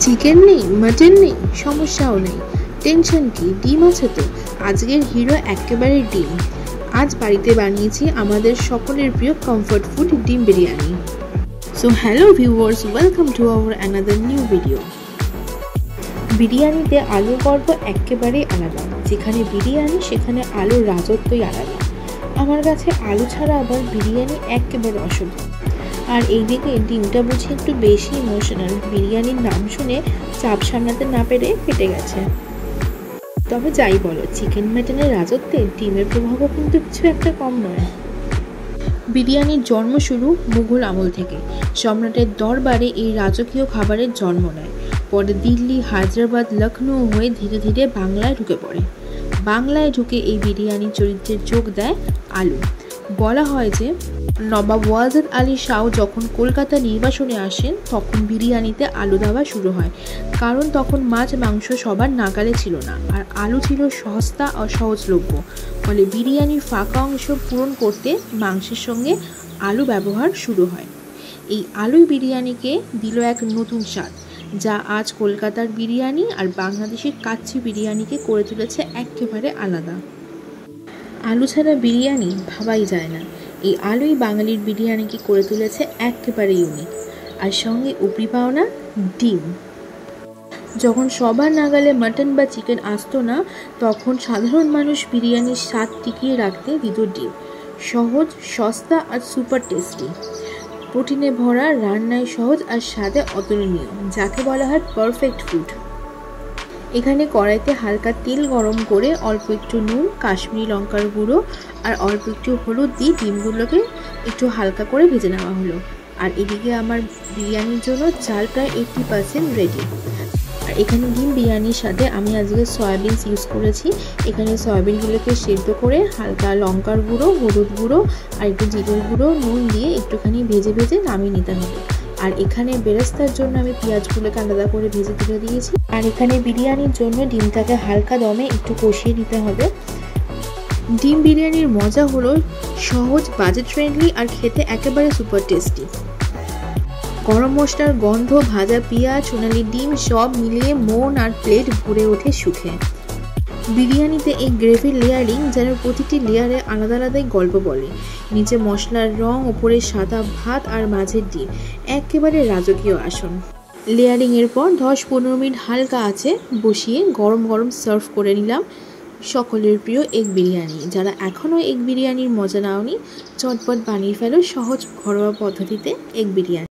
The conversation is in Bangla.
চিকেন নেই, মাটন নেই, সমস্যাও নেই, টেনশন কি? ডিম আছে তো। আজকের হিরো একেবারে ডিম। আজ বাড়িতে বানিয়েছি আমাদের সকলের প্রিয় কমফর্ট ফুড ডিম biryani. So hello viewers, welcome to our another new video. বিরিয়ানিতে আলুর গল্প একেবারেই আলাদা। যেখানে বিরিয়ানি সেখানে আলুর রাজত্বই আলাদা। আমার কাছে আলু ছাড়া আবার বিরিয়ানি একেবারে অশুদ্ধ। আর এইদিকে ডিমটা বুঝি একটু বেশি ইমোশনাল। বিরিয়ানির নাম শুনে চাপ সামলাতে না পেরে ফেটে গেছে। তবে যাই বলো, চিকেন মাটনের রাজত্বে ডিমের প্রভাবও কিন্তু কিছু একটা কম নয়। বিরিয়ানির জন্ম শুরু মুঘল আমল থেকে। সম্রাটের দরবারে এই রাজকীয় খাবারের জন্ম নেয়। পরে দিল্লি, হায়দ্রাবাদ, লখনৌ হয়ে ধীরে ধীরে বাংলায় ঢুকে পড়ে। বাংলায় ঢুকে এই বিরিয়ানির চরিত্রে যোগ দেয় আলু। বলা হয় যে নবাব ওয়াজিদ আলী শাহ যখন কলকাতা নির্বাসনে আসেন তখন বিরিয়ানিতে আলু দেওয়া শুরু হয়, কারণ তখন মাছ মাংস সবার নাগালে ছিল না, আর আলু ছিল সস্তা ও সহজলভ্য। ফলে বিরিয়ানির ফাঁকা অংশ পূরণ করতে মাংসের সঙ্গে আলু ব্যবহার শুরু হয়। এই আলুই বিরিয়ানিকে দিল এক নতুন স্বাদ, যা আজ কলকাতার বিরিয়ানি আর বাংলাদেশের কাচ্চি বিরিয়ানিকে করে তুলেছে একেবারে আলাদা। আলু ছাড়া বিরিয়ানি ভাবাই যায় না। এই আলুই বাঙালির বিরিয়ানিকে করে তুলেছে একেবারে ইউনিক। আর সঙ্গে উপরি পাওনা ডিম। যখন সবার নাগালে মাটন বা চিকেন আসতো না, তখন সাধারণ মানুষ বিরিয়ানির স্বাদ টিকিয়ে রাখতে দিত ডিম। সহজ, সস্তা আর সুপার টেস্টি। প্রোটিনে ভরা, রান্নায় সহজ আর স্বাদে অতুলনীয়, যাকে বলা হয় পারফেক্ট ফুড। এখানে কড়াইতে হালকা তেল গরম করে অল্প একটু নুন, কাশ্মীরি লঙ্কার গুঁড়ো আর অল্প একটু হলুদ দিয়ে ডিমগুলোকে একটু হালকা করে ভেজে নেওয়া হলো। আর এদিকে আমার বিরিয়ানির জন্য চাল প্রায় 80% রেডি। আর এখানে ডিম বিরিয়ানির সাথে আমি আজকে সয়াবিনস ইউজ করেছি। এখানে সয়াবিনগুলোকে সেদ্ধ করে হালকা লঙ্কার গুঁড়ো, হলুদ গুঁড়ো আর একটু জিরের গুঁড়ো, নুন দিয়ে একটুখানি ভেজে ভেজে নামিয়ে নিতে হবে। আর এখানে বেরেস্তার জন্য আমি পেঁয়াজগুলোকে আলাদা করে ভেজে তুলে দিয়েছি। আর এখানে বিরিয়ানির জন্য ডিমটাকে হালকা দমে একটু কষিয়ে নিতে হবে। ডিম বিরিয়ানির মজা হলো সহজ, বাজেট ফ্রেন্ডলি আর খেতে একেবারে সুপার টেস্টি। গরম মশলার গন্ধ, ভাজা পেঁয়াজ, সোনালি ডিম সব মিলিয়ে মন আর প্লেট ভরে ওঠে সুখে। বিরিয়ানিতে এই গ্রেভির লেয়ারিং যেন প্রতিটি লেয়ারে আলাদা আলাদাই গল্প বলে। নিচে মশলার রং, ওপরে সাদা ভাত আর মাঝের ডিম, একেবারে রাজকীয় আসন। লেয়ারিংয়ের পর 10-15 মিনিট হালকা আছে বসিয়ে গরম গরম সার্ভ করে নিলাম সকলের প্রিয় এগ বিরিয়ানি। যারা এখনও এগ বিরিয়ানির মজা নাওনি, চটপট বানিয়ে ফেলো সহজ ঘরোয়া পদ্ধতিতে এগ বিরিয়ানি।